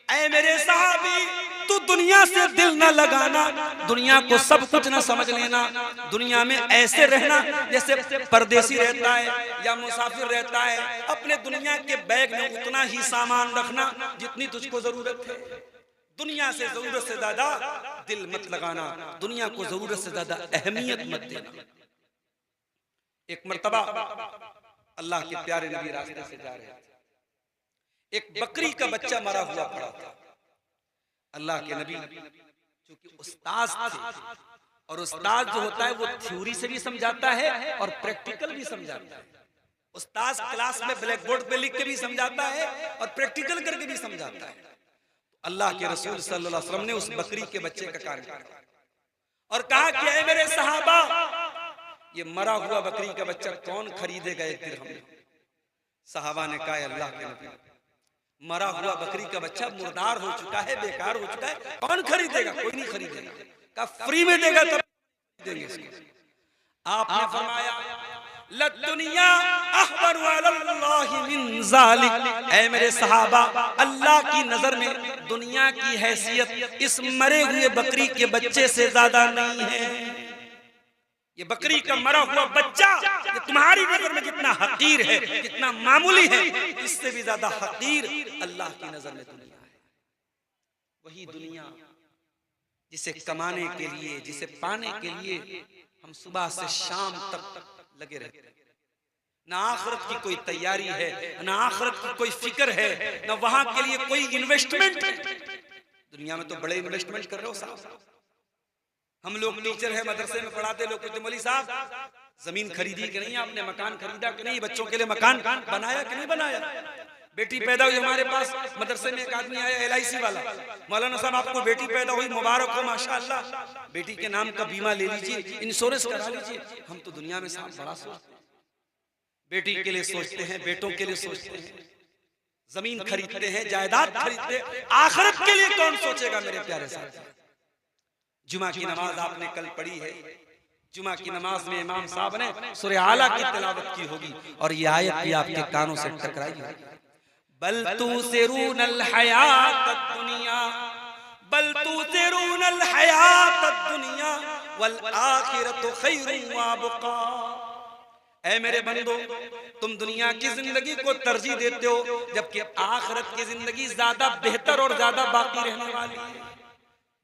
ऐ मेरे साहबी तू दुनिया से दिल न लगाना, दुनिया को सब कुछ न समझ लेना, दुनिया में ऐसे रहना जैसे परदेसी रहता है या मुसाफिर रहता है। अपने दुनिया के बैग में उतना ही सामान रखना जितनी तुझको जरूरत है। दुनिया से जरूरत से ज्यादा दिल मत लगाना, दुनिया को जरूरत से ज्यादा अहमियत मत देना। एक मर्तबा अल्लाह के प्यारे नबी रास्ते से जा रहे थे, एक बकरी का बच्चा मरा हुआ पड़ा था। अल्लाह के नबी चूंकि उस्ताद थे, और उस्ताद जो होता है वो थ्योरी से भी समझाता है और प्रैक्टिकल भी समझाता है। उस्ताद क्लास में ब्लैक बोर्ड पे लिख के भी समझाता है और प्रैक्टिकल करके भी समझाता है। अल्लाह के रसूल सल्लल्लाहु अलैहि वसल्लम ने उस बकरी के बच्चे का कार्य किया और कहा कि ऐ मेरे सहाबा, ये मरा हुआ बकरी का बच्चा कौन खरीदेगा एक दिरहम में? सहाबा ने कहा अल्लाह के नबी, मरा हुआ बकरी का बच्चा मुर्दार हो चुका है, बेकार हो चुका है, कौन खरीदेगा? कोई नहीं खरीदेगा। कहा फ्री में देगा तब देंगे इसको। आपने फरमाया लद्दुनिया अहबर अलल्लाहि मिन ज़ालिक, ऐ मेरे सहाबा, अल्लाह की नजर में दुनिया की हैसियत इस मरे हुए बकरी के बच्चे से ज्यादा नहीं है। ये बकरी का मरा हुआ बच्चा ये तुम्हारी नजर में जितना हकीर है, जितना मामूली है, इससे भी ज्यादा हकीर अल्लाह की नजर में दुनिया है। वही दुनिया जिसे कमाने के लिए, जिसे पाने के लिए हम सुबह से शाम तक लगे रहते हैं। ना आखिरत की कोई तैयारी है, ना आखिरत की कोई फिक्र है, ना वहां के लिए कोई इन्वेस्टमेंट। दुनिया में तो बड़े इन्वेस्टमेंट कर रहे हो साहब। हम लोग टीचर है, मदरसे में पढ़ाते लोग कहते मौलवी साहब जमीन खरीदी कि नहीं, आपने मकान खरीदा कि नहीं, बच्चों के लिए मकान बनाया कि नहीं बनाया। बेटी पैदा हुई हमारे पास मदरसे में, एक आदमी आया LIC वाला, मौलाना साहब आपको बेटी पैदा हुई, मुबारक हो माशाअल्लाह, बेटी के नाम का बीमा ले लीजिए, इंश्योरेंस करा लीजिए। हम तो दुनिया में साहब बड़ा सोचते हैं, बेटी के लिए सोचते हैं, बेटों के लिए सोचते हैं, जमीन खरीदते हैं, जायदाद खरीदते हैं। आखिरत के लिए कौन सोचेगा मेरे प्यारे साथी? जुमा की नमाज आपने कल पढ़ी है, जुमा की नमाज में इमाम साहब ने सूरह आला की तिलावत की होगी और ये आयत भी आपके कानों से टकराई होगी। बल तुसिरूनल हयातद दुनिया, बल तुसिरूनल हयातद दुनिया वल आखिरतु खैरुन व अबका। ऐ मेरे बंदो, तुम दुनिया की जिंदगी को तरजीह देते हो जबकि आखिरत की जिंदगी ज्यादा बेहतर और ज्यादा बाकी रहने वाली है।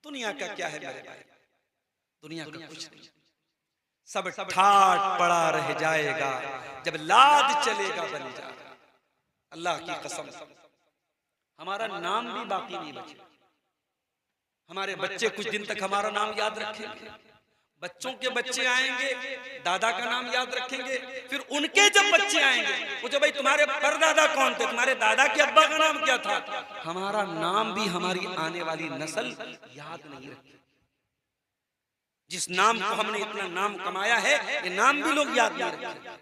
दुनिया का क्या है मेरे भाई? दुनिया का कुछ नहीं, सब ठाट पड़ा रह जाएगा, जब लाद चलेगा बन जाएगा। अल्लाह की कसम, हमारा नाम भी बाकी नहीं बचेगा। हमारे बच्चे कुछ दिन तक हमारा नाम याद रखेंगे, बच्चों के बच्चे आएंगे दादा का नाम याद रखेंगे, फिर उनके जब बच्चे आएंगे पूछो भाई तुम्हारे परदादा कौन थे, तुम्हारे दादा के अब्बा का नाम क्या था। हमारा नाम भी हमारी आने वाली नस्ल याद नहीं रखेगी। जिस नाम को हमने इतना नाम कमाया है, ये नाम भी लोग याद नहीं रखेंगे।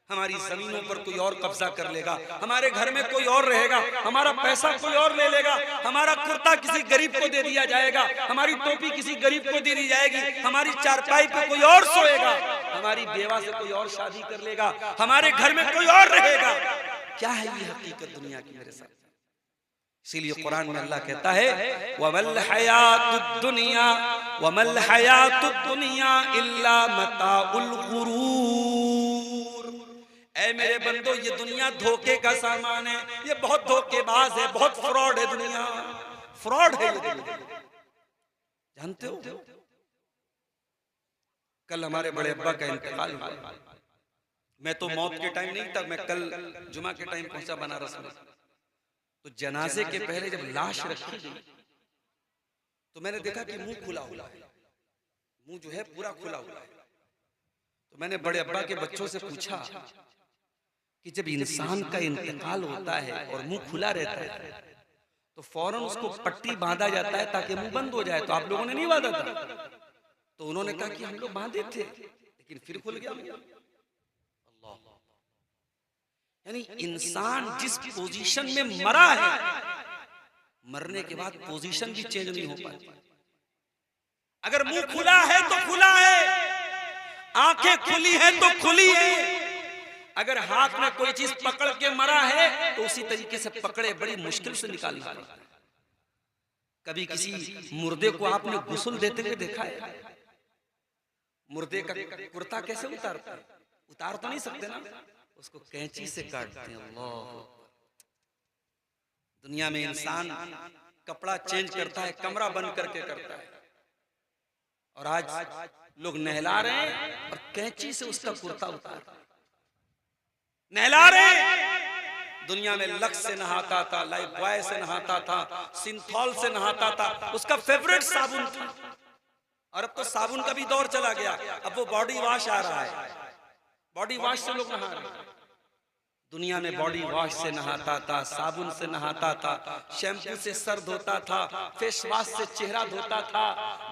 हमारी जमीनों पर कोई और कब्जा कर लेगा, हमारे घर में कोई और रहेगा, हमारा पैसा कोई और ले लेगा, हमारा कुर्ता किसी गरीब को दे दिया जाएगा, हमारी टोपी किसी गरीब को दे दी जाएगी, हमारी चारपाई पे कोई और सोएगा, हमारी बेवा से कोई और शादी कर लेगा, हमारे घर में कोई और रहेगा। क्या है ये हकीकत दुनिया की मेरे साथ? इसीलिए कुरान में अल्लाह कहता है वमल हयातुद दुनिया वमल हयातुद दुनिया इल्ला मताउल गुरूर। ऐ मेरे बंदो, ये दुनिया धोखे का सामान है, ये बहुत धोखेबाज है, बहुत फ्रॉड है दुनिया, फ्रॉड है ये दुनिया। जानते हो कल हमारे बड़े अब्बा का इंतकाल हुआ। मैं तो मौत के टाइम नहीं था, मैं कल जुमा के टाइम पहुंचा बनारस में। तो जनाजे के पहले जब लाश रखी गई तो मैंने देखा कि मुंह खुला हुआ है, मुंह जो है पूरा खुला हुआ है। तो मैंने बड़े अब्बा के बच्चों से पूछा कि जब इंसान का इंतकाल होता है और मुंह खुला रहता है तो फौरन उसको पट्टी बांधा जाता है ताकि मुंह बंद हो जाए, तो आप लोगों ने नहीं बांधा था? तो उन्होंने कहा कि हम लोग बांधे थे लेकिन फिर खुल गया। यानी इंसान जिस पोजीशन में मरा है, मरने के बाद पोजीशन भी चेंज नहीं हो पाती। अगर मुंह खुला है तो खुला है, आंखें खुली हैं तो खुली है। अगर हाथ में कोई चीज पकड़ के मरा है तो उसी तरीके से पकड़े, बड़ी मुश्किल से निकालना पड़ता है। कभी किसी मुर्दे को आपने गुस्ल देते हुए देखा है? मुर्दे का कुर्ता कैसे उतारते हैं? उतार तो नहीं सकते ना, उसको कैंची से काटते हैं। अल्लाह। दुनिया में इंसान कपड़ा चेंज करता है, कमरा बंद करके करता है, और आज लोग नहला रहे हैं और कैंची से उसका कुर्ता उतार नहला रहे हैं। दुनिया में लक्स से नहाता था, लाइफ बॉय से नहाता था, सिंथॉल से नहाता था, उसका फेवरेट साबुन था। और अब तो साबुन का भी दौर चला गया, अब वो बॉडी वॉश आ रहा है, बॉडी वॉश से लोग नहा रहे हैं। दुनिया में बॉडी वॉश से नहाता था, साबुन से नहाता था, शैम्पू से सर धोता था, फेस वॉश से चेहरा धोता था,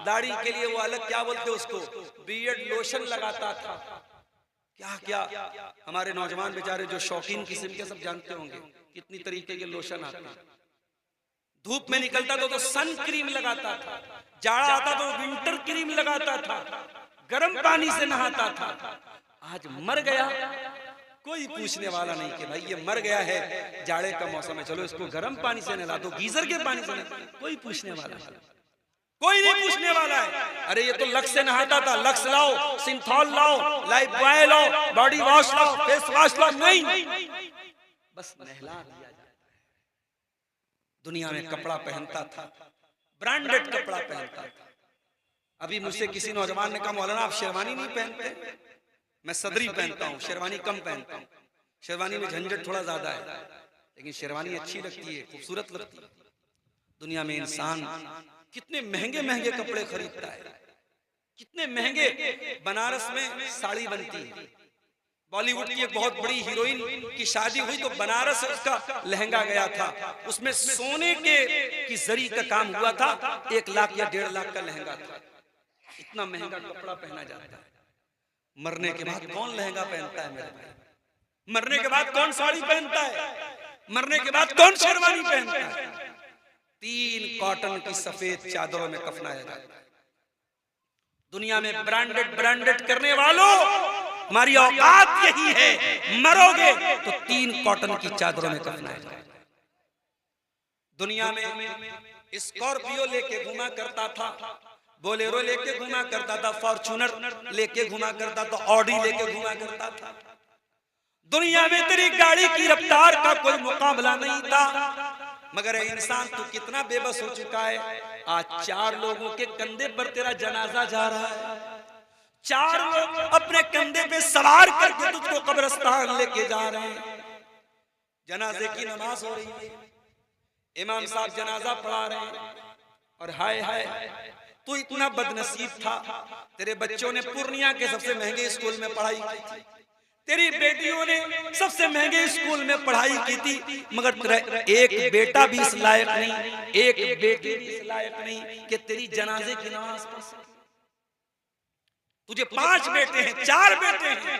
दाढ़ी के लिए वो अलग क्या बोलते उसको, बियर्ड लोशन लगाता था। क्या क्या हमारे नौजवान बेचारे जो शौकीन किस्म के, सब जानते होंगे कितनी तरीके के लोशन आते हैं। धूप में निकलता तो सन क्रीम लगाता था, जाड़ा आता तो विंटर क्रीम लगाता था, गर्म पानी से नहाता था। आज मर गया, कोई पूछने वाला नहीं कि भाई ये मर गया है, जाड़े का मौसम है, चलो इसको गर्म पानी से नहला दो, गीजर के पानी से नहला, कोई पूछने वाला नहीं, कोई नहीं पूछने वाला है। अरे ये तो लक्स से नहाता था, लक्स लाओ, सिंथॉल लाओ, लाइफ बॉय लाओ, बॉडी वॉश लाओ, फेस वॉश लाओ, नहीं, बस नहला दिया जाता है। दुनिया में कपड़ा पहनता था, ब्रांडेड कपड़ा पहनता था। अभी मुझसे किसी नौजवान ने कहा मौलाना आप शेरवानी नहीं पहनते? मैं सदरी पहनता हूँ, शेरवानी कम पहनता हूँ। शेरवानी में झंझट थोड़ा ज्यादा है, लेकिन शेरवानी अच्छी लगती है, खूबसूरत लगती है। दुनिया में इंसान कितने महंगे महंगे कपड़े खरीदता है, कितने महंगे। बनारस में साड़ी बनती है, बॉलीवुड की एक बहुत बड़ी हीरोइन की शादी हुई तो बनारस से उसका लहंगा गया था, उसमें सोने की जरी का काम हुआ था, 1 लाख या 1.5 लाख का लहंगा था। इतना महंगा कपड़ा पहना जाता है। मरने के बाद कौन लहंगा पहनता है मेरे भाई? मरने के बाद कौन साड़ी पहनता है? मरने के बाद कौन शेरवानी पहनता है? 3 कॉटन की सफेद चादरों में कफनाया जाता है। दुनिया में ब्रांडेड करने वालों, हमारी औकात यही है, मरोगे तो 3 कॉटन की चादरों में कफनाया जाता है। दुनिया में स्कॉर्पियो लेके घुमा करता था, बोलेरो लेके घुमा करता था, फॉर्च्यूनर लेके घुमा करता था, ऑडी लेके घुमा करता था। दुनिया में तेरी गाड़ी की रफ्तार का कोई मुकाबला नहीं था। मगर इंसान तू कितना बेबस हो चुका है। आज 4 लोगों के कंधे पर तेरा जनाजा जा रहा है, 4 लोग अपने कंधे पे सवार करके तुझको कब्रिस्तान लेके जा रहे हैं। जनाजे की नमाज हो रही है, इमाम साहब जनाजा पढ़ा रहे हैं, और हाय हाय तू इतना बदनसीब था, तेरे बच्चों ने पूर्णिया के सबसे महंगे स्कूल में पढ़ाई की थी, तेरी बेटियों ने सबसे महंगे स्कूल में पढ़ाई की थी, मगर तेरा एक बेटा भी इस लायक नहीं, एक बेटी भी इस लायक नहीं कि तेरी जनाजे की नमाज पढ़ सके। तुझे 5 बेटे हैं, 4 बेटे हैं,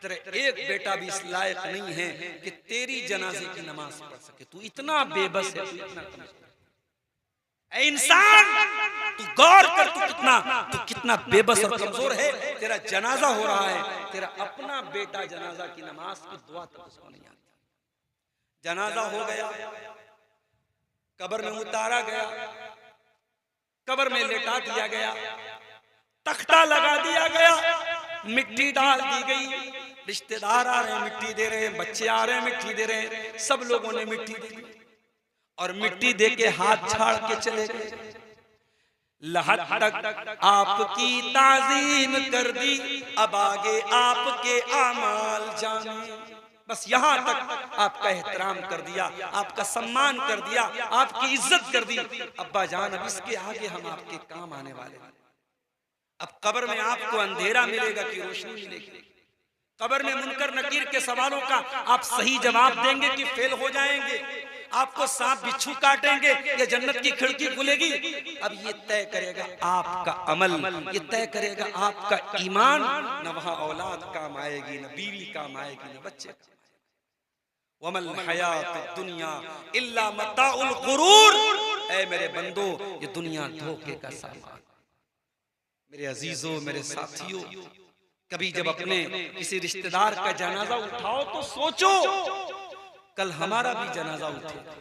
तेरा एक बेटा भी इस लायक नहीं है कि तेरी जनाजे की नमाज पढ़ सके। तू इतना बेबस है, तू इतना कमजोर है। इंसान तू गौर कर, तू कितना बेबस और कमजोर है। तेरा जनाजा हो रहा है, तेरा अपना बेटा जनाजा की नमाज की दुआ तक उसको नहीं आती। जनाजा हो गया, कब्र में उतारा गया, कब्र में लेटा दिया गया, तख्ता लगा दिया गया, मिट्टी डाल दी गई, रिश्तेदार आ रहे हैं मिट्टी दे रहे हैं, बच्चे आ रहे हैं मिट्टी दे रहे हैं, सब लोगों ने मिट्टी दी और मिट्टी दे के हाथ झाड़ के चले गए। लहद तक आपकी ताजीम कर दी, अब आगे आपके आमाल जाने। बस यहाँ तक आपका एहतराम कर दिया, आपका सम्मान कर दिया, आपकी इज्जत कर दी। अब्बा जान अब इसके आगे हम आपके काम आने वाले हैं। अब कब्र में आपको अंधेरा मिलेगा कि रोशनी मिलेगी? कब्र में मुनकर नकीर के सवालों का आप सही जवाब देंगे कि फेल हो जाएंगे? आपको सांप बिच्छू काटेंगे या जन्नत की खिड़की खुलेगी? अब ये तय करेगा आपका अमल, ये तय करेगा आपका ईमान। न वहां औलाद काम आएगी, न बीवी काम आएगी, न बच्चे। वमल हयात दुनिया इल्ला मताउल गुरूर। ऐ मेरे बंदो, ये दुनिया धोखे का सामान। मेरे अजीजों, मेरे साथियों, कभी जब अपने किसी रिश्तेदार का जनाजा उठाओ तो सोचो कल हमारा भी जनाजा उठेगा,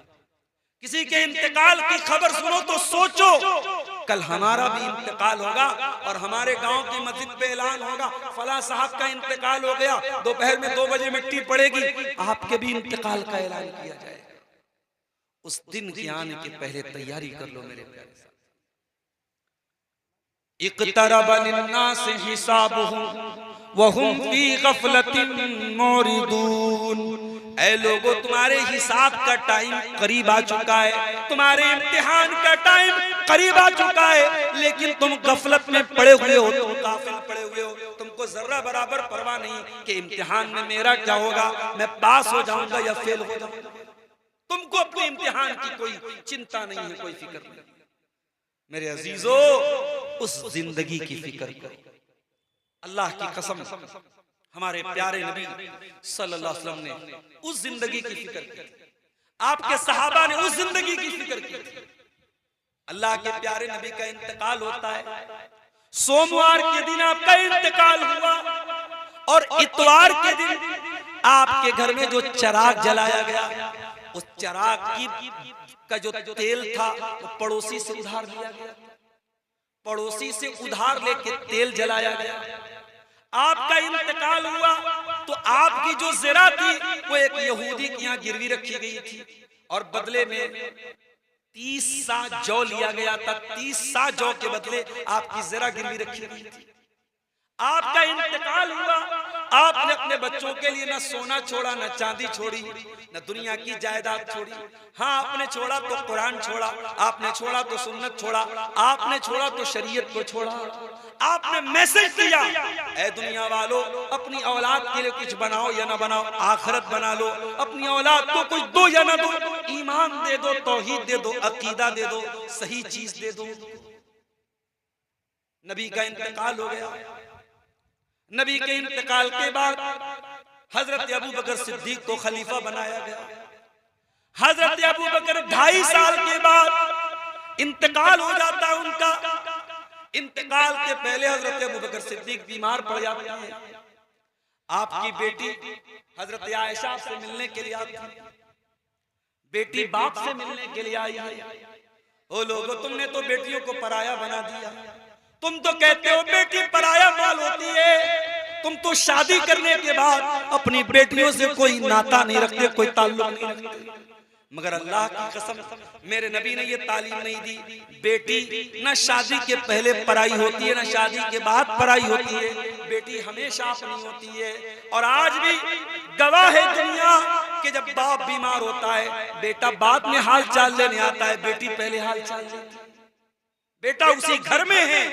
किसी के इंतकाल की खबर सुनो तो सोचो कल हमारा भी इंतकाल होगा और हमारे गांव की मस्जिद पे ऐलान होगा फला साहब का इंतकाल हो गया, दोपहर में 2 बजे मिट्टी पड़ेगी, आपके भी इंतकाल का ऐलान किया जाएगा। उस दिन के आने के पहले तैयारी कर लो मेरे प्यारे साथ। इक़्तरब लिन्नास हिसाबुहुम वहुम फी गफलतिन मुरिदून। ऐ लोगों, तुम्हारे हिसाब का टाइम करीब आ चुका है, तुम्हारे इम्तिहान का टाइम करीब आ चुका है, लेकिन तुम गफलत में पड़े हुए हो, तुम गाफिल पड़े हुए हो। तुमको जर्रा बराबर परवाह नहीं कि इम्तिहान में मेरा क्या होगा, मैं पास हो जाऊंगा या फेल हो जाऊंगा। तुमको अपने इम्तिहान की कोई चिंता नहीं है, कोई फिक्र नहीं। मेरे अजीजों, उस जिंदगी की फिक्र करो। अल्लाह की कसम, हमारे प्यारे नबी सल्लल्लाहु अलैहि वसल्लम ने उस जिंदगी की फिक्र की, आपके सहाबा ने उस जिंदगी की फिक्र की। अल्लाह के प्यारे नबी का इंतकाल होता है, सोमवार के दिन आपका इंतकाल हुआ और इतवार के दिन आपके घर में जो चिराग जलाया गया, उस चिराग की का जो तेल था वो पड़ोसी से उधार लिया गया, पड़ोसी से उधार लेके तेल जलाया गया। आपका इंतकाल हुआ तो आपकी जो ज़रा थी वो एक यहूदी के यहाँ गिरवी रखी गई थी और बदले में 30 सा जौ लिया गया था। 30 सा जौ के बदले आपकी ज़रा गिरवी रखी गई थी। आपका इंतकाल हुआ, आपने अपने बच्चों के लिए ना सोना छोड़ा, ना चांदी छोड़ी, ना दुनिया की जायदाद छोड़ी। हाँ, आपने छोड़ा तो कुरान छोड़ा, आपने छोड़ा तो सुन्नत छोड़ा, आपने छोड़ा तो शरीयत को छोड़ा। आपने मैसेज दिया, ऐ दुनिया वालों, अपनी औलाद के लिए कुछ बनाओ या ना बनाओ, आखिरत बना लो। अपनी औलाद को कुछ दो या ना दो, ईमान दे दो, तौहीद दे दो, अकीदा दे दो, सही चीज दे दो। नबी का इंतकाल हो गया। नबी के इंतकाल के बाद हजरत अबू बकर सिद्दीक को खलीफा बनाया गया। हजरत अबू बकर 2.5 साल के बाद इंतकाल हो जाता है उनका। इंतकाल के पहले हजरत अबू बकर सिद्दीक बीमार पड़ जाते हैं। आपकी बेटी हजरत आयशा से मिलने के लिए आती है, बेटी बाप से मिलने के लिए आई है। ओ लोगों, तुमने तो बेटियों को पराया बना दिया। तुम तो कहते हो बेटी पराया माल होती है, तुम तो शादी करने के बाद अपनी बेटियों से कोई नाता नहीं रखते, कोई ताल्लुक नहीं रखते। मगर अल्लाह की कसम, मेरे नबी ने ये तालीम नहीं दी। बेटी न शादी के पहले पराई होती है, न शादी के बाद पराई होती है। बेटी हमेशा अपनी होती है। और आज भी गवाह है दुनिया कि जब बाप बीमार होता है, बेटा बाद में हाल चाल लेने आता है, बेटी पहले हाल चाल लेती है। बेटा उसी घर में है,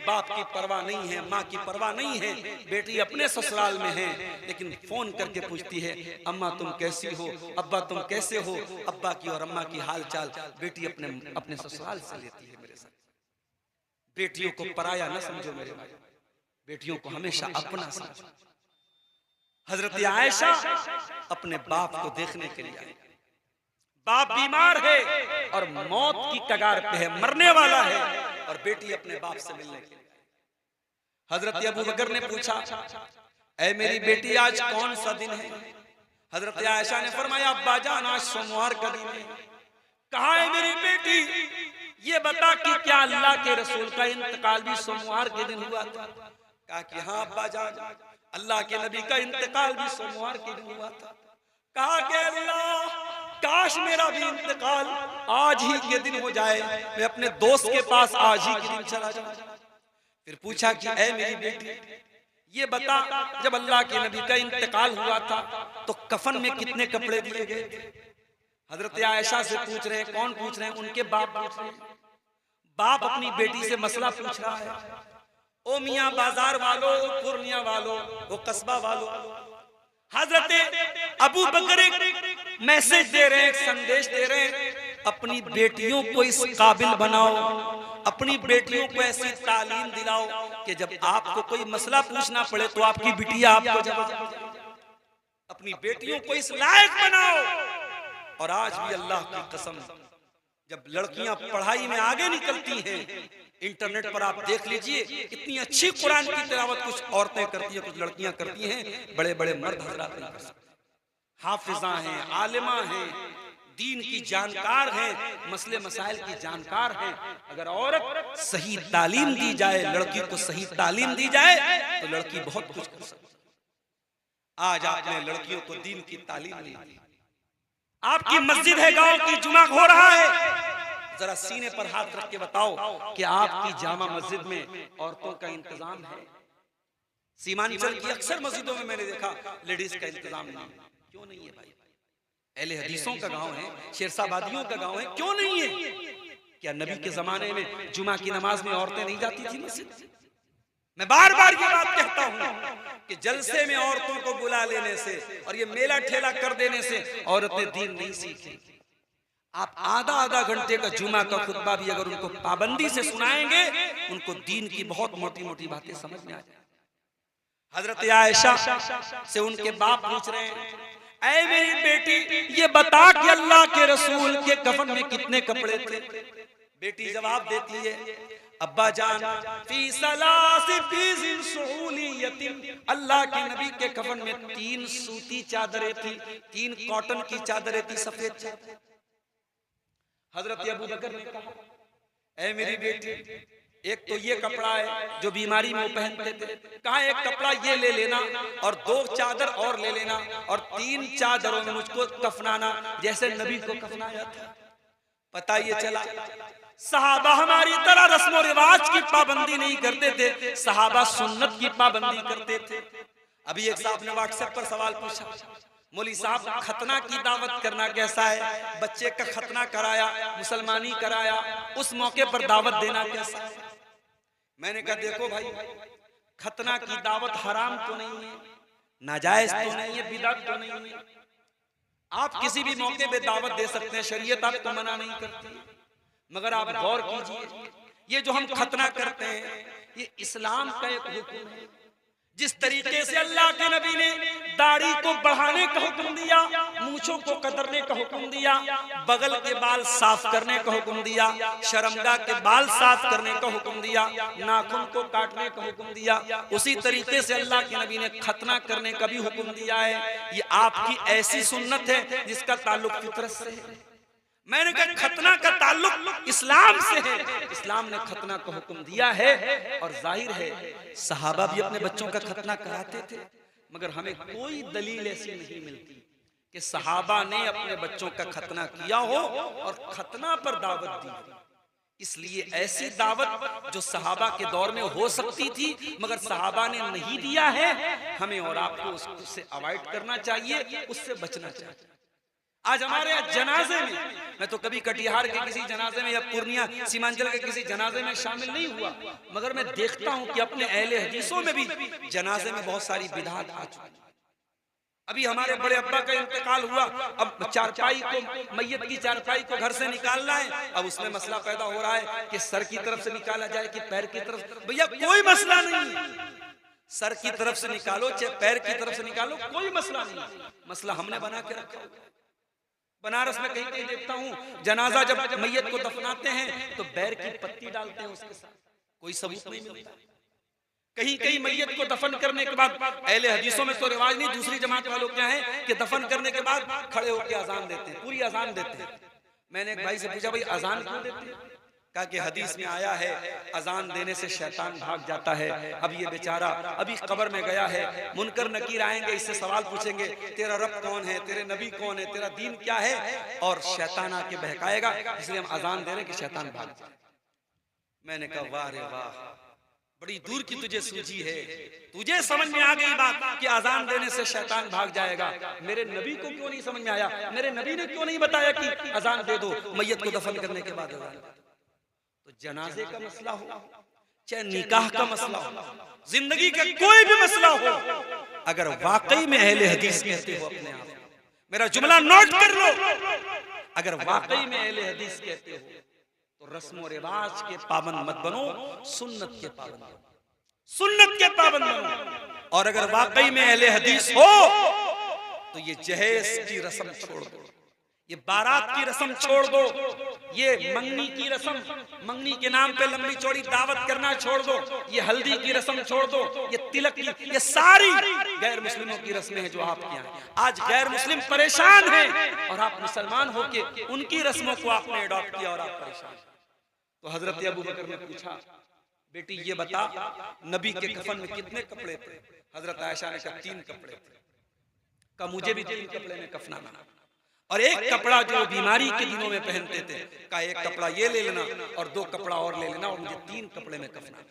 बाप की परवाह नहीं है, माँ की परवाह नहीं है, बेटी अपने ससुराल में है, लेकिन फोन करके पूछती है, अम्मा तुम कैसी हो, अब्बा तुम कैसे हो। अब्बा की और अम्मा की हाल चाल बेटी अपने ससुराल से लेती है। मेरे साथ बेटियों को पराया न समझो मेरे भाई, बेटियों को हमेशा अपना समझो। हजरत आयशा अपने बाप को देखने के लिए आई। बाप बीमार है और मौत की कगार पे है, मरने वाला है, और बेटी अपने बाप से मिलने के लिए। हजरत अबू बकर ने पूछा, ऐ मेरी बेटी आज कौन सा दिन है? हजरत आयशा ने फरमाया, अब्बा जान आज सोमवार का दिन है। कहा है मेरी बेटी, ये बता कि क्या अल्लाह के रसूल का इंतकाल भी सोमवार के दिन हुआ था? कहा कि हाँ अब्बा जान, अल्लाह के नबी का इंतकाल भी सोमवार के दिन हुआ था। कहा कि अल्लाह, काश मेरा भी इंतकाल आज ही के दिन हो जाए, मैं अपने दोस्त के पास आज ही के दिन चला जाऊं। फिर पूछा कि ऐ मेरी बेटी, ये बता जब अल्लाह के नबी का इंतकाल हुआ था तो कफन में कितने कपड़े दिए गए थे? हजरत आयशा से पूछ रहे हैं। कौन पूछ रहे हैं? उनके बाप पूछ रहे हैं। बाप अपनी बेटी से मसला पूछ रहा है। ओ मियाँ बाजार वालों, ओ पूर्णिया वालों, ओ कस्बा वालों, हजरत अबू बकर एक मैसेज दे रहे हैं, एक संदेश दे रहे हैं, अपनी बेटियों को इस काबिल बनाओ, अपनी बेटियों को ऐसी तालीम दिलाओ कि जब आपको कोई मसला पूछना पड़े तो आपकी बिटिया आपको जवाब दे। अपनी बेटियों को इस लायक बनाओ। और आज भी अल्लाह की कसम, जब लड़कियां पढ़ाई में आगे निकलती हैं, इंटरनेट पर आप देख लीजिए, इतनी अच्छी कुरान की तिलावत कुछ औरतें करती हैं, कुछ लड़कियां करती हैं, बड़े बड़े मर्द हजरात नहीं कर सकते। हाफिजा हैं, आलिमा हैं, दीन की जानकार हैं, मसले मसाइल की जानकार हैं। अगर औरत सही तालीम दी जाए, लड़की को सही तालीम दी जाए तो लड़की बहुत कुछ कर सकती है। आज आपने लड़कियों को दीन की तालीम नहीं दी। आपकी मस्जिद है, गांव की जुमा हो रहा है, जरा सीने पर हाथ रख के बताओ कि आपकी जामा मस्जिद में औरतों का इंतजाम है? सीमांचल की अक्सर मस्जिदों में मैंने देखा लेडीज का इंतजाम नहीं। क्यों नहीं है भाई? अहले हदीसों का गांव है, शेरशाबादियों का गांव है, क्यों नहीं है? क्या नबी के जमाने में जुमा की नमाज में औरतें नहीं जाती थी मस्जिद? मैं बार बार ये बात कहता हूं कि जलसे में औरतों को बुला लेने से और ये मेला ठेला कर देने से औरतें दीन नहीं सीखेंगी। आप आधा आधा घंटे का जुमा का खुतबा भी अगर उनको पाबंदी से सुनाएंगे, उनको दीन की बहुत मोटी मोटी बातें समझ में आ जाए। हजरत आयशा से उनके बाप पूछ रहे हैं, ऐ मेरी बेटी ये बता कि अल्लाह के रसूल के कफन में कितने कपड़े थे? बेटी जवाब देती है, अब्बा जान फी सलासी बीज़िन सुहूलियतिन, अल्लाह के नबी के कफन में 3 सूती चादरें थी, 3 कॉटन की चादरें थी, सफेद चादर। हजरत अबू बकर ने कहा, ऐ मेरी बेटी एक तो ये कपड़ा है जो बीमारी में वो पहनते थे, कहा एक कपड़ा ये ले लेना और 2 चादर और ले लेना और 3 चादरों में मुझको कफनाना जैसे नबी को कफनाया था। पता ये चला सहाबा हमारी तरह रस्म और रिवाज की पाबंदी नहीं करते थे, सहाबा सुन्नत की पाबंदी करते थे। अभी एक साहब ने व्हाट्सएप पर सवाल पूछा, मौली साहब खतना की दावत करना कैसा है? बच्चे का खतना कराया, मुसलमानी कराया, उस मौके पर दावत देना कैसा है? मैंने कहा देखो भाई, खतना की दावत हराम तो नहीं है, नाजायज तो नहीं है, बिदअत तो नहीं है। आप किसी भी मौके पे दावत दे सकते हैं, शरीयत आपको मना नहीं करती। मगर आप गौर कीजिए, ये जो हम खतना करते हैं ये इस्लाम का एक हुक्म है। जिस तरीके से अल्लाह के नबी ने दाढ़ी को बढ़ाने का हुक्म दिया, मूंछों को कतरने का हुक्म दिया, बगल के बाल साफ करने का हुक्म दिया, शर्मगाह के बाल साफ करने का हुक्म दिया, नाखून को काटने का हुक्म दिया, उसी तरीके से अल्लाह के नबी ने खतना करने का भी हुक्म दिया है। ये आपकी ऐसी सुन्नत है जिसका ताल्लुक फितरत से है। मैंने कहा खतना का ताल्लुक इस्लाम से है, इस्लाम ने खतना का हुक्म दिया है। और जाहिर है सहाबा भी अपने बच्चों का खतना कराते थे, मगर हमें कोई दलील ऐसी नहीं मिलती कि सहाबा ने अपने बच्चों का खतना किया हो और खतना पर दावत दी। इसलिए ऐसी दावत जो सहाबा के दौर में हो सकती थी मगर सहाबा ने नहीं दिया है, हमें और आपको उससे अवॉइड करना चाहिए, उससे बचना चाहिए। आज हमारे यहाँ जनाजे में, मैं तो कभी कटिहार के किसी जनाजे में या पूर्णिया सीमांचल के किसी जनाजे में शामिल नहीं हुआ, मगर मैं देखता हूँ कि अपने अहले हदीसों में भी जनाजे में बहुत सारी बिदअत आ चुकी। अभी हमारे बड़े अब्बा का इंतकाल हुआ, अब चारपाई को, मैयत की चारपाई को घर से निकालना है। अब उसमें मसला पैदा हो रहा है कि सर की तरफ से निकाला जाए कि पैर की तरफ। भैया कोई मसला नहीं है, सर की तरफ से निकालो चाहे पैर की तरफ से निकालो, कोई मसला नहीं। मसला हमने बना के रखा। बनारस में कहीं कहीं देखता हूँ जनाजा जब मैयत को दफनाते हैं तो बैर की पत्ती डालते हैं उसके साथ, कोई सबूत नहीं मिलता। कहीं कहीं मैयत को दफन करने के बाद, अहले हदीसों में तो रिवाज नहीं, दूसरी जमात वालों क्या है कि दफन करने के बाद खड़े होकर अजान देते हैं, पूरी अजान देते हैं। मैंने एक भाई से पूछा, भाई अजान क्यों देते हैं? कहा कि हदीस में आया है अजान देने से शैतान भाग जाता है। अब ये बेचारा अभी कब्र में गया है, मुनकर नकीर आएंगे, इससे सवाल पूछेंगे तेरा रब कौन है, तेरे नबी कौन है, तेरा दीन क्या है, और शैतान आके बहकाएगा, इसलिए हम अजान दे रहे कि शैतान भाग जाए। मैंने कहा वाह रे वाह, बड़ी दूर की तुझे सूझी है, तुझे समझ में आ गई बात कि अजान देने से शैतान भाग जाएगा। मेरे नबी को क्यों नहीं समझ में आया? मेरे नबी ने क्यों नहीं बताया कि अजान दे दो मैयत को दफन करने के बाद अजान? तो जनाजे का मसला हो चाहे निकाह का मसला हो, जिंदगी का कोई भी मसला हो, अगर वाकई में अहले हदीस कहते हो अपने आप, मेरा जुमला नोट कर लो, अगर वाकई में अहले हदीस कहते हो तो रस्म और रिवाज के पाबंद मत बनो, सुन्नत के पाबंद बनो, सुन्नत के पाबंद बनो। और अगर वाकई में अहले हदीस हो तो ये जहेज की रस्म छोड़ दो, ये बारात की रस्म छोड़ दो, ये मंगनी की रस्म, मंगनी के नाम पे लंबी चौड़ी दावत करना छोड़ दो, ये हल्दी की रस्म छोड़ दो, ये तिलक की, ये सारी गैर मुस्लिमों की रस्में हैं जो आपके यहाँ। आज गैर मुस्लिम परेशान हैं और आप मुसलमान होके उनकी रस्मों को आपने अडॉप्ट किया और आप परेशान। तो हजरत अबू बकर ने पूछा, बेटी ये बता नबी के कफन में कितने कपड़े थे? हजरत आयशा ने कहा 3 कपड़े थे। कहा मुझे भी 3 कपड़े में कफनाना, और एक कपड़ा जो बीमारी के दिनों में पहनते थे, कहा एक कपड़ा ये ले लेना और 2 कपड़ा और ले लेना, और मुझे 3 कपड़े में कफनाना।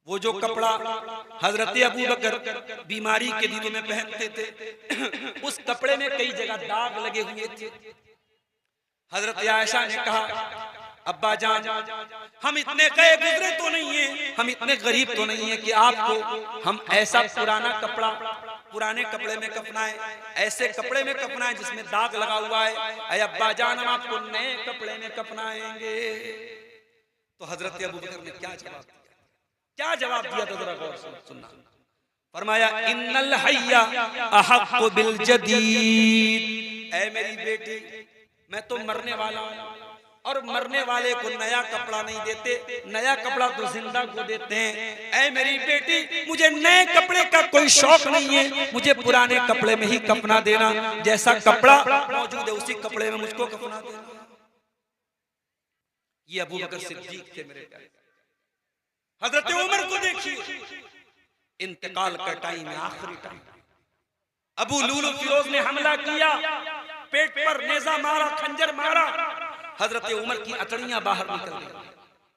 वो जो कपड़ा हजरत अबू बकर बीमारी के दिनों में पहनते थे, उस कपड़े में कई जगह दाग लगे हुए थे। हजरत आयशा ने कहा, अब्बा जान हम इतने गए गुजरे तो नहीं है, हम इतने गरीब तो नहीं है कि आपको हम ऐसा पुराना कपड़ा पुराने कपड़े में कफनाएं, ऐसे कपड़े में कफनाएं जिसमें दाग लगा हुआ है। अरे अब्बा जान हम आपको नए कपड़े में कफनाएंगे। तो हजरत अबू बकर ने क्या जवाब दिया? क्या जवाब दिया तो जरा गौर से सुनना। फरमाया, इन्नल हय्या अहक्कु बिल जदीद। ऐ मेरी बेटी, मैं तो मरने वाला हूं और मरने वाले को नया कपड़ा नहीं देते, नया कपड़ा तो जिंदा को देते हैं। ऐ मेरी बेटी, मुझे नए कपड़े का कोई शौक नहीं है, मुझे पुराने कपड़े में ही कफना देना, जैसा कपड़ा मौजूद है उसी कपड़े में मुझको कफना देना। ये अबू बकर सिद्दीक थे मेरे प्यारे। हजरत उमर को देखिए, इंतकाल का टाइम है, आखिरी टाइम। अबू लूलू फिरोज ने हमला किया, पेट पर नेजा मारा, खंजर मारा, हजरत उमर की अतड़ियां बाहर निकल गई,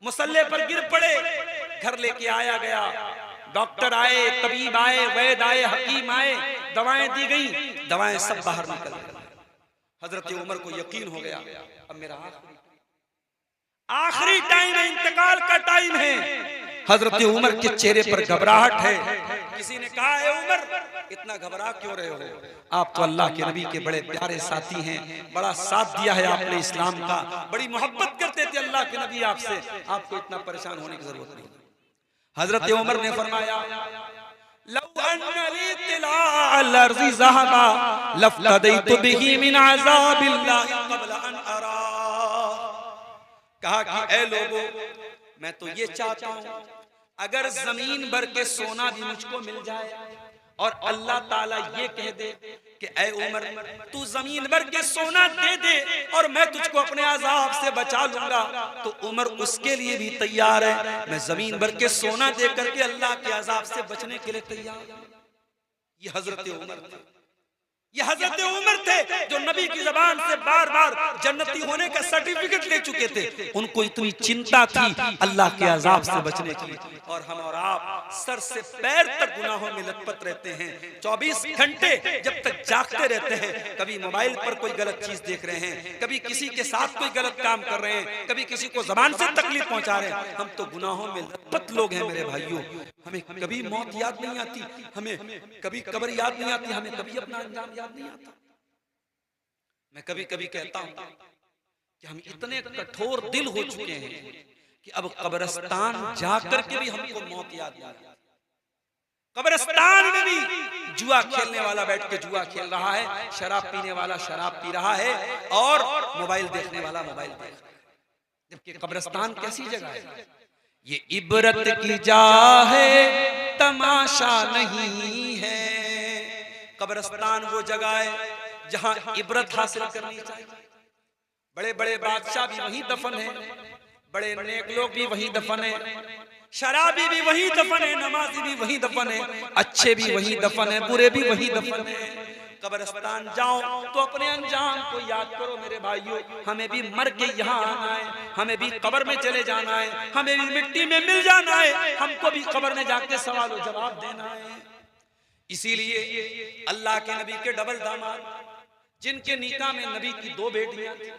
मुसल्ले पर गिर पड़े। घर लेके आया गया, डॉक्टर आए, तबीब आए, वैद आए, हकीम आए, दवाएं दी गई, दवाएं सब बाहर निकल गई। हजरत उमर को यकीन हो गया अब मेरा आखिरी टाइम है, इंतकाल का टाइम है। हजरत उमर के चेहरे पर घबराहट है। किसी ने कहा, है उमर इतना घबरा क्यों रहे हो? आप तो अल्लाह के नबी के बड़े प्यारे साथी हैं, बड़ा साथ दिया है आपने इस्लाम का, बड़ी मोहब्बत करते थे अल्लाह के नबी आपसे, आपको इतना परेशान होने की जरूरत नहीं। हजरत उमर ने फरमाया, लौ अन्ना ली तिलाअल अर्ज़ि ज़हबा लफ्तदैतु बिही मिन अज़ाबिल्लाहि क़ब्ल अन अरा। कहा कि ऐ लोगों, मैं तो ये चाहता हूं अगर जमीन भर के सोना भी मुझको मिल जाए और अल्लाह ताला ये कह दे कि ऐ उमर तू जमीन भर के सोना दे दे और मैं तुझको अपने अजाब से बचा लूंगा, तो उमर उसके लिए भी तैयार है। मैं जमीन भर के सोना दे करके अल्लाह के अजाब से बचने के लिए तैयार हूं। ये हजरत उमर थे, ये हजरत उमर थे जो नबी की जबान से बार बार जन्नती होने का सर्टिफिकेट ले चुके थे। उनको इतनी चिंता थी अल्लाह के अजाब से बचने की। और हम और आप सर से पैर तक गुनाहों में लथपथ रहते हैं, 24 घंटे जब तक जागते रहते हैं। कभी मोबाइल पर कोई गलत चीज देख रहे हैं, कभी किसी के साथ कोई गलत काम कर रहे हैं, कभी किसी को जबान से तकलीफ पहुंचा रहे हैं। हम तो गुनाहों में लथपथ लोग हैं मेरे भाइयों। हमें कभी मौत याद नहीं आती, हमें कभी कब्र याद नहीं आती, हमें कभी अपना अंजाम याद नहीं आता। मैं कभी कभी कहता हूं कि हम इतने कठोर दिल हो चुके हैं कि अब कब्रिस्तान जाकर के भी हमको मौत याद नहीं आती। कब्रिस्तान में भी जुआ खेलने वाला बैठ के जुआ खेल रहा है, शराब पीने वाला शराब पी रहा है और मोबाइल देखने वाला मोबाइल देख रहा है। जबकि कब्रिस्तान कैसी जगह है? ये इबरत की जा है, तमाशा नहीं है। कब्रिस्तान वो जगह है जहां इबरत हासिल करनी चाहिए। बड़े बड़े बादशाह भी वहीं दफन है, बड़े नेक लोग भी वहीं दफन है, शराबी भी वहीं दफन है, नमाजी भी वहीं दफन है, अच्छे भी वहीं दफन है, बुरे भी वहीं दफन है। कब्रिस्तान जाओ तो अपने अंजाम को याद करो मेरे भाइयों। हमें भी मर के यहाँ आना है, हमें भी कब्र में चले जाना है, हमें भी मिट्टी में मिल जाना है, हमको भी कब्र में जाके सवाल और जवाब देना है। इसीलिए अल्लाह के नबी के डबल दामाद, जिनके निकाह में नबी की 2 बेटियां थी,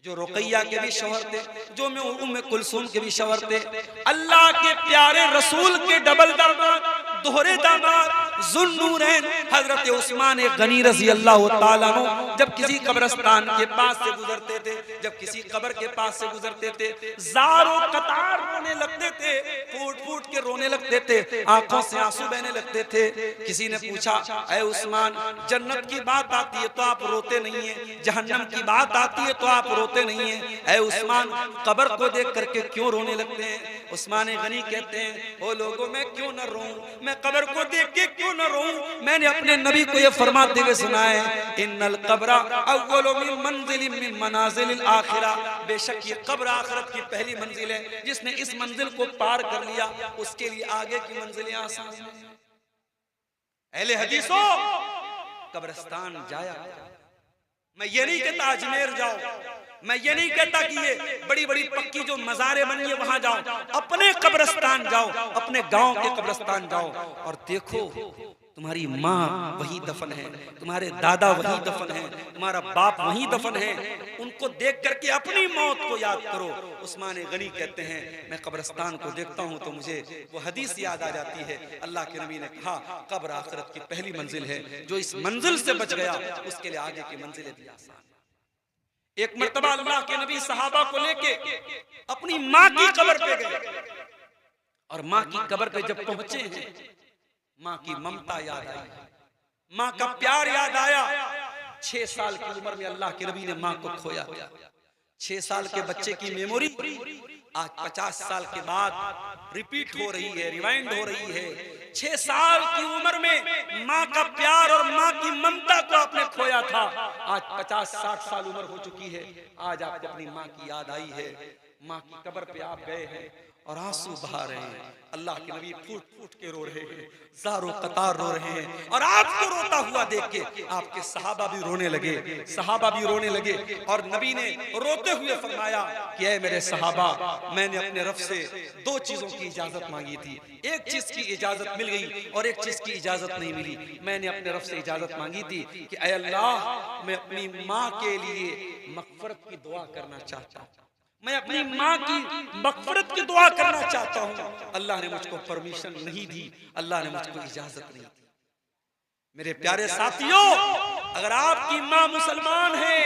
जो रुकैया के भी शौहर थे, जो उम्मे कुलसूम के भी शौहर थे, अल्लाह के प्यारे रसूल के डबल दामाद, दोहरे दामाद ज़ुन्नूरैन हजरत उस्मान गनी रज़ी अल्लाह ताला अन्हु जब किसी कब्रिस्तान के पास से गुजरते थे, जब किसी कब्र के पास से गुजरते थे, ज़ारों कतार रोने लगते थे, फूट फूट के रोने लगते थे, आंखों से आंसू बहने लगते थे। किसी ने पूछा, ऐ उस्मान, जन्नत की बात आती है तो आप रोते नहीं है, जहन्नम की बात आती है तो आप रोते नहीं है, ऐ उस्मान कब्र को देख करके क्यों रोने लगते हैं? उस्मान गनी कहते हैं, ओ लोगों, मैं क्यों न रोऊं, मैं कब्र को देख के क्यों न रोऊं? मैंने अपने नबी को ये फरमाते हुए सुना है, इन्नल कब्र अव्वलु मिन मंजिलिन मिन मनाजिलिल आखिरा, बेशक ये कब्र आखिरत की पहली मंजिल है। जिसने इस मंजिल को पार कर लिया उसके लिए आगे की मंजिलें आसान हैं। अहले हदीसों, कब्रिस्तान जाया, मैं ये नहीं कहता अजमेर जाओ, मैं ये नहीं कहता कि ये बड़ी बड़ी पक्की जो मज़ारें बनी है वहां जाओ, अपने कब्रिस्तान जाओ, अपने गांव के कब्रिस्तान जाओ और देखो तुम्हारी माँ वहीं दफन है, तुम्हारे दादा वहीं दफन है, तुम्हारा बाप वहीं दफन है, उनको देख करके अपनी मौत को याद करो। उस्मान गनी कहते हैं, मैं कब्रिस्तान को देखता हूँ तो मुझे वो हदीस याद आ जाती है, अल्लाह के नबी ने कहा कब्र आखिरत की पहली मंजिल है, जो इस मंजिल से बच गया उसके लिए आगे की मंजिलें भी आसान। एक मर्तबा अल्लाह के नबी सहाबा को लेके अपनी माँ की कब्र पे गए और माँ की कब्र पे जब पहुंचे हैं, माँ की ममता याद आई, माँ का प्यार याद आया। 6 साल की उम्र में अल्लाह के नबी ने माँ को खोया। 6 साल के बच्चे की मेमोरी आज 50 साल के बाद रिपीट हो रही है, रिवाइंड हो रही है। 6 साल की उम्र में माँ का प्यार और माँ की ममता को आपने खोया था, आज 50-60 साल उम्र हो चुकी है, आज आपको अपनी माँ की याद आई है। माँ की कब्र पे आप गए हैं और आंसू बहा रहे हैं, अल्लाह के नबी फूट फूट के रो रहे हैं, ज़ारों कतार रो रहे हैं और आपको रोता हुआ देख के आपके सहाबा भी रोने लगे, सहाबा भी रोने लगे। और नबी ने रोते हुए फरमाया कि ऐ मेरे सहाबा, मैंने अपने रब से 2 चीजों की इजाजत मांगी थी, एक चीज की इजाजत मिल गई और एक चीज की इजाजत नहीं मिली। मैंने अपने रब से इजाजत मांगी थी कि ऐ अल्लाह, मैं अपनी माँ के लिए मग़फ़िरत की दुआ करना चाहता हूँ, मैं अपनी माँ की मग़फ़िरत की दुआ करना चाहता हूँ। अल्लाह ने मुझको परमिशन नहीं दी, अल्लाह ने मुझको इजाजत नहीं दी। मेरे प्यारे साथियों, अगर आपकी माँ मुसलमान है,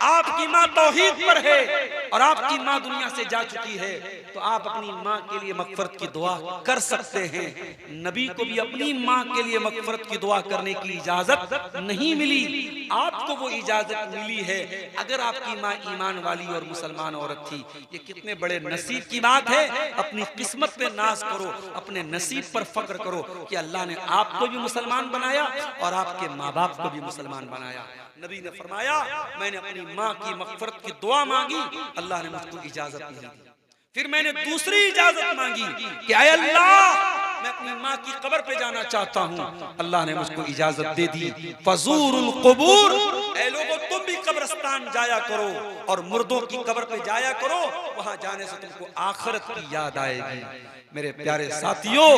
आपकी माँ तौहीद पर है और आपकी माँ दुनिया से जा चुकी है, तो आप अपनी माँ के लिए मग़फ़िरत की दुआ कर सकते हैं। नबी को भी अपनी माँ के लिए मग़फ़िरत की दुआ करने की इजाजत नहीं मिली, आपको वो इजाजत मिली है। अगर आपकी माँ ईमान वाली और मुसलमान औरत थी, ये कितने बड़े नसीब की बात है। अपनी किस्मत पे नाज करो, अपने नसीब पर फख्र करो कि अल्लाह ने आपको भी मुसलमान बनाया और आपके माँ बाप को भी मुसलमान बनाया। नबी ने फरमाया, मैंने अपनी माँ की मग़फ़िरत की दुआ मांगी, अल्लाह ने मुझको इजाजत नहीं दी। फिर मैंने दूसरी इजाजत मांगी कि ऐ अल्लाह, मैं अपनी माँ की कब्र पे जाना चाहता हूँ, अल्लाह ने मुझको इजाजत दे दी। फज़ूरुल क़ुबूर, ऐ लोगों, तुम भी कब्रिस्तान जाया करो और मुर्दों की कब्र पे जाया करो, वहां जाने से तुमको आखिरत की याद आएगी। मेरे प्यारे साथियों,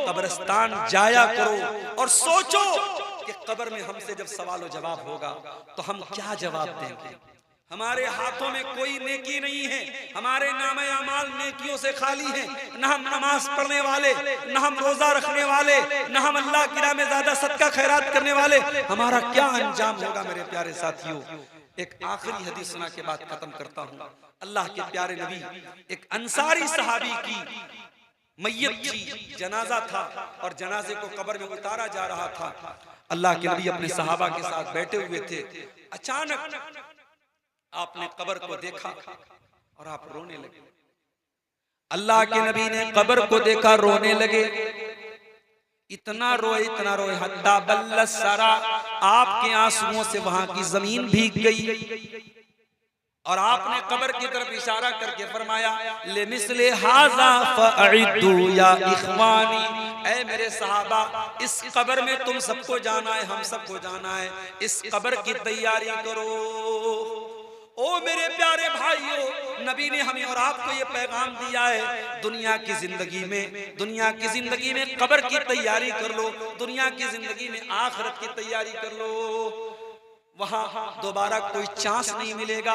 कब्रिस्तान जाया करो और सोचो कि कब्र में हमसे जब सवाल जवाब होगा तो हम क्या जवाब देंगे। हमारे हाथों में कोई नेकी नहीं है, हमारे नामे अमाल नेकियों से खाली हैं, न हम नमाज पढ़ने वाले, न हम रोजा रखने वाले, न हम अल्लाह की राह में ज्यादा सदका खैरात करने वाले। हमारा क्या अंजाम होगा मेरे प्यारे साथियों। एक आखिरी हदीस सुना के बाद खत्म करता हूँ। अल्लाह के प्यारे नबी, एक अंसारी सहाबी की मैयत थी, जनाजा था और जनाजे को कब्र में उतारा जा रहा था। अल्लाह के नबी अपने सहाबा के साथ बैठे हुए थे। अचानक आपने कब्र को देखा और आप रोने लगे। अल्लाह के नबी ने कब्र को देखा, रोने लगे। इतना रोए हत्ता बल्ल सरा, आपके आंसुओं से वहां की जमीन भीग गई और आपने कब्र की तरफ इशारा करके फरमाया, ले मिसले हाजा फअइदू या इख्वानी, ऐ मेरे सहाबा, इस कब्र में तुम सबको जाना है, हम सबको जाना है, इस कब्र की तैयारी करो। ओ मेरे प्यारे भाइयों, नबी ने हमें और आपको ये पैगाम दिया है, दुनिया की जिंदगी में कब्र की तैयारी कर लो, दुनिया की जिंदगी में आखिरत की तैयारी कर लो। वहां दोबारा कोई चांस नहीं मिलेगा।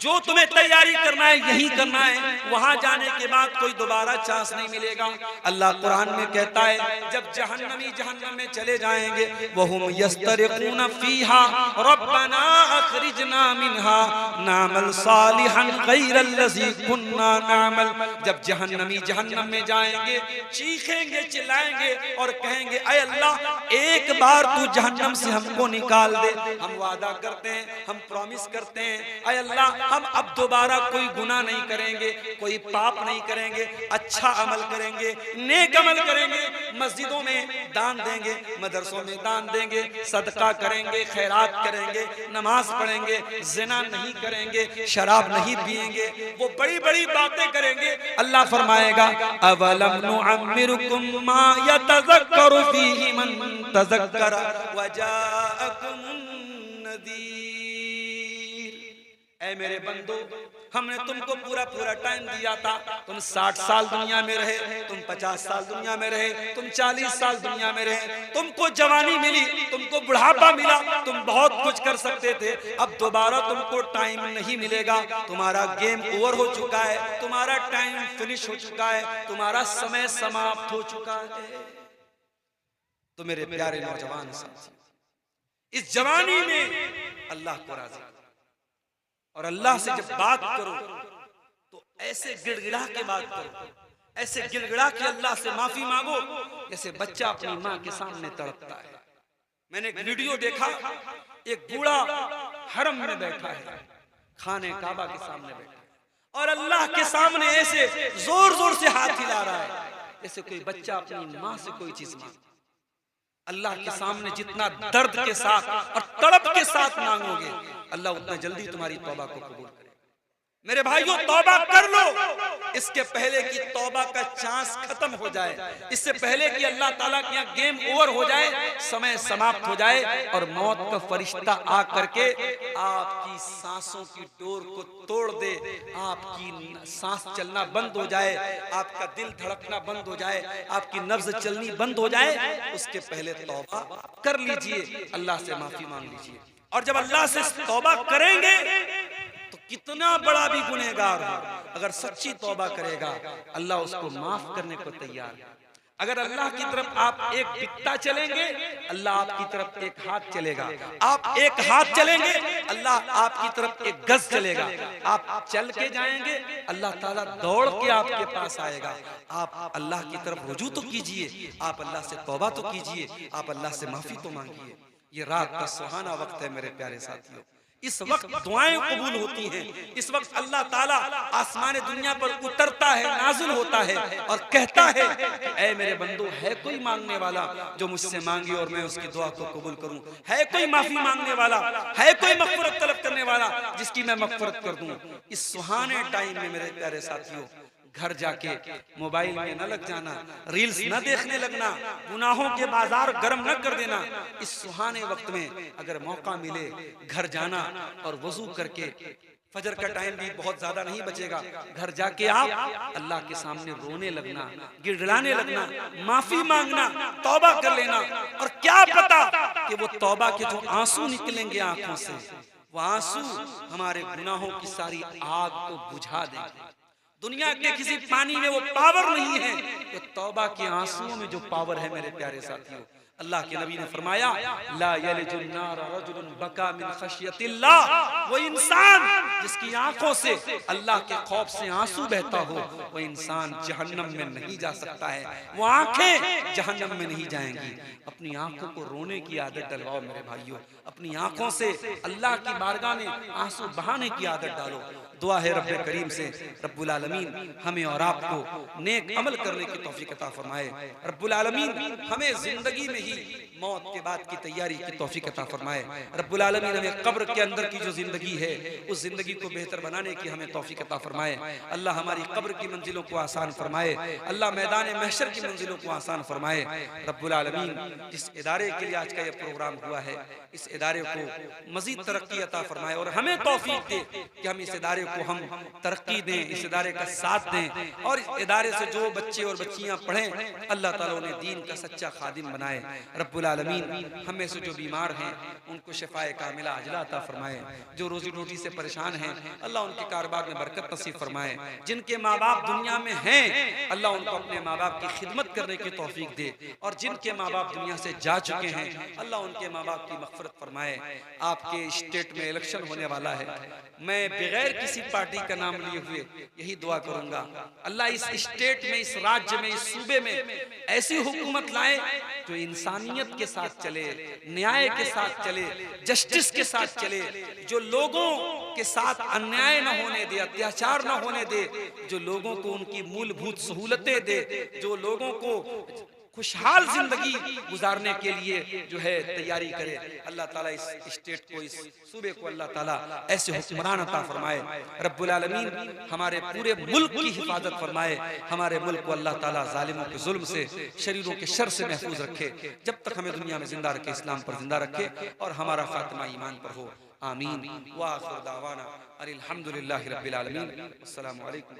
जो तुम्हें तैयारी करना है यही करना है, वहां जाने के बाद कोई दोबारा चांस नहीं मिलेगा। अल्लाह कुरान में कहता है जब जहन्नमी जहन्नम में चले जाएंगे, वहुम यस्तरिकून फीहा रब्बना अखरिजना मिनहा नामल सालिहन गैरल्लज़ी कुन्ना नामल। जब जहन्नमी जहन्नम में जाएंगे, चीखेंगे चिल्लाएंगे और कहेंगे ऐ अल्लाह एक बार तू जहन्नम से हमको निकाल दे। हम वादा करते हैं, हम प्रॉमिस करते हैं ऐ अल्लाह हम अब दोबारा कोई गुनाह नहीं करेंगे, कोई पाप नहीं करेंगे, अच्छा अमल करेंगे, नेक अमल करेंगे, मस्जिदों में दान देंगे, मदरसों में दान देंगे, सदका करेंगे, खैरात करेंगे, नमाज पढ़ेंगे, जिना नहीं करेंगे, शराब नहीं पिएंगे, वो बड़ी बड़ी बातें करेंगे। अल्लाह फरमाएगा अवलम नुअम्मिरुकुम मा यतज़क्करु फीहि मन तज़क्कर वजाअकुमुन नज़ीर। ऐ मेरे बंदो, हमने तुमको पूरा पूरा टाइम दिया था। तुम 60 साल दुनिया में रहे, तुम 50 साल दुनिया में रहे, तुम 40 साल दुनिया में रहे, तुमको जवानी मिली, तुमको बुढ़ापा मिला, तुम बहुत कुछ कर सकते थे। अब दोबारा तुमको टाइम नहीं मिलेगा, तुम्हारा गेम ओवर हो चुका है, तुम्हारा टाइम फिनिश हो चुका है, तुम्हारा समय समाप्त हो चुका है। तो मेरे प्यारे नौजवान साथी, इस जवानी में अल्लाह को राजी और अल्लाह से जब बात करो तो ऐसे गिड़गिड़ा के बात करो, ऐसे गिड़गिड़ा के अल्लाह से माफी मांगो जैसे बच्चा अपनी माँ के सामने तड़पता है। मैंने एक वीडियो देखा, एक बूढ़ा हरम में बैठा है, खाने काबा के सामने बैठा है और अल्लाह के सामने ऐसे जोर जोर से हाथ हिला रहा है जैसे कोई बच्चा अपनी माँ से कोई चीज मांगे। अल्लाह के सामने जितना दर्द के साथ और तड़प के साथ मांगोगे, अल्लाह उतना जल्दी तुम्हारी तौबा को कबूल करे। मेरे भाइयों, तौबा कर लो, इसके पहले कि तौबा का चांस खत्म हो जाए, इससे पहले कि अल्लाह ताला के यहाँ गेम ओवर हो जाए, समय समाप्त हो जाए और मौत का फरिश्ता आ करके आपकी सांसों की डोर को तोड़ दे, आपकी सांस चलना बंद हो जाए, आपका दिल धड़कना बंद हो जाए, आपकी नब्ज चलनी बंद हो जाए, उसके पहले तौबा कर लीजिए, अल्लाह से माफी मांग लीजिए। और जब अल्लाह से तौबा करेंगे तो कितना बड़ा भी गुनहगार हो, अगर सच्ची तौबा करेगा अल्लाह उसको माफ करने को तैयार है। अगर अल्लाह की तरफ आप एक बित्ता चलेंगे, अल्लाह आपकी तरफ एक हाथ चलेगा, आप एक हाथ चलेंगे, अल्लाह आपकी तरफ एक गज चलेगा, आप चल के जाएंगे, अल्लाह ताला दौड़ के आपके पास आएगा। आप अल्लाह की तरफ रुजू तो कीजिए, आप अल्लाह से तौबा तो कीजिए, आप अल्लाह से माफी तो मांगिए। ये रात का सुहाना वक्त है मेरे प्यारे साथियों, इस वक्त दुआएं कबूल होती हैं, इस वक्त अल्लाह ताला आसमान दुनिया पर उतरता है, नाज़िल होता है और कहता है ऐ मेरे बंदो, है कोई मांगने वाला जो मुझसे मांगे और मैं उसकी दुआ को कबूल करूं? है कोई माफी मांगने वाला? है कोई मग़फ़िरत तलब करने वाला जिसकी मैं मग़फ़िरत कर दूं? इस सुहाने टाइम में मेरे प्यारे साथियों, घर जाके मोबाइल में न लग जाना, रील्स न देखने लगना, गुनाहों के बाजार गर्म न कर देना। इस सुहाने वक्त में अगर मौका मिले घर जाना और वजू करके, फजर का टाइम भी बहुत ज्यादा नहीं बचेगा, घर जाके आप अल्लाह के सामने रोने लगना, गिड़गिड़ाने लगना, माफी मांगना, तौबा कर लेना। और क्या पता कि वो तौबा के जो आंसू निकलेंगे आंखों से, वो आंसू हमारे गुनाहों की सारी आग को बुझा देंगे। दुनिया के किसी पानी में वो पावर नहीं है, तो तौबा के आंसुओं में जो पावर है मेरे प्यारे साथियों। अल्लाह के नबी ने फरमाया ला यलिजुन नार रजुलुन बका मिन खशियतिल्लाह, वो इंसान जिसकी आंखों से अल्लाह के खौफ से आंसू बहता हो, वो इंसान जहन्नम में नहीं जा सकता है, वो आंखें जहन्नम में नहीं जाएंगी। अपनी आंखों को रोने की आदत डलवाओ मेरे भाइयों, अपनी आंखों से अल्लाह की बारगाह में आंसू बहाने की आदत डालो। दुआ है रब्बे करीम से रब्बुल आलमीन हमें और आपको नेक अमल करने की तौफीक अता फरमाए। रब्बुल आलमीन हमें जिंदगी में ही मौत के बाद की तैयारी की तौफीक अता फरमाए। रब्बुल आलमीन हमें कब्र के अंदर की जो जिंदगी है उस जिंदगी को बेहतर बनाने की हमें तौफीक अता फरमाए। अल्लाह हमारी कब्र की मंजिलों को आसान फरमाए, अल्लाह मैदान महशर की मंजिलों को आसान फरमाए। रब्बुल आलमीन जिस इदारे के लिए आज का यह प्रोग्राम हुआ है, इस इदारे को मजीद तरक्की अता फरमाए और हमें तौफीक दे कि हम इस इदारे को हम तरक्की दें, इस इदारे का साथ दें और इस इदारे से जो बच्चे और बच्चियां पढ़ें अल्लाह ताला उन्हें दीन का सच्चा खादिम बनाए। रब्बुल आलमीन हम में से जो बीमार हैं उनको शिफाए कामिला अजला अता फरमाए, जो रोजी रोटी से परेशान हैं अल्लाह उनके कारोबार में बरकत नसीब फरमाए, जिनके माँ बाप दुनिया में हैं अल्लाह उनको अपने माँ बाप की खिदमत करने की तौफीक दे, और जिनके माँ बाप दुनिया से जा चुके हैं अल्लाह उनके माँ बाप की मग़फ़िरत फरमाए। आपके स्टेट में इलेक्शन होने वाला है, मैं बगैर किसी पार्टी का नाम लिए हुए यही दुआ करूंगा अल्लाह इस स्टेट में, इस राज्य में, इस सूबे में ऐसी हुकूमत लाए जो इंसानियत के साथ चले, न्याय के साथ चले, जस्टिस के साथ चले, जो लोगों के साथ अन्याय न होने दे, अत्याचार न होने दे, जो लोगों को उनकी मूलभूत सहूलतें दे, जो लोगों को खुशहाल जिंदगी गुजारने के लिए जो है तैयारी करे। अल्लाह ताला इस स्टेट को, इस सूबे को अल्लाह ताला ऐसे हुक्मरान अता फरमाए। रब्बुल आलमीन हमारे पूरे मुल्क की हिफाजत फरमाए, हमारे मुल्क को अल्लाह ताला जालिमों के जुल्म से, शरीरों के शर से महफूज रखे, जब तक हमें दुनिया में जिंदा रखे, इस्लाम पर जिंदा रखे और हमारा खात्मा ईमान पर हो। आमीन। व आखिर दावाना अनिल हम्दुलिल्लाहि रब्बिल आलमीन। अस्सलामु अलैकुम।